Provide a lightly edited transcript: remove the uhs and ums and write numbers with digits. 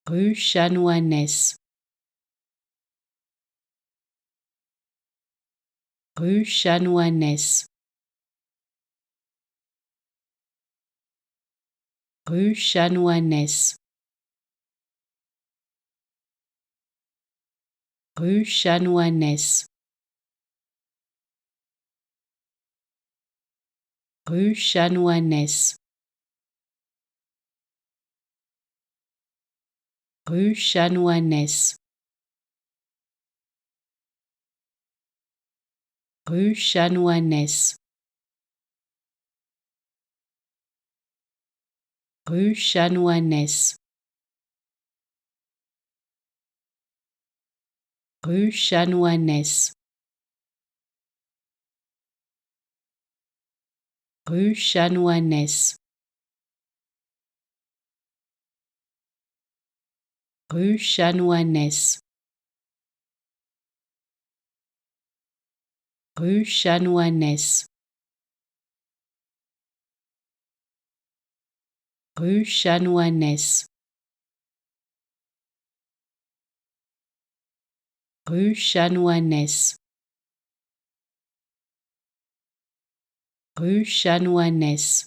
Rue Chanoinesse. Rue Chanoinesse. Rue Chanoinesse. Rue Chanoinesse. Rue Chanoinesse. Rue Chanoinesse. Rue Chanoinesse. Rue Chanoinesse. Rue Chanoinesse. Rue Chanoinesse. Rue Chanoinesse. Rue Chanoinesse. Rue Chanoinesse. Rue Chanoinesse. Rue Chanoinesse.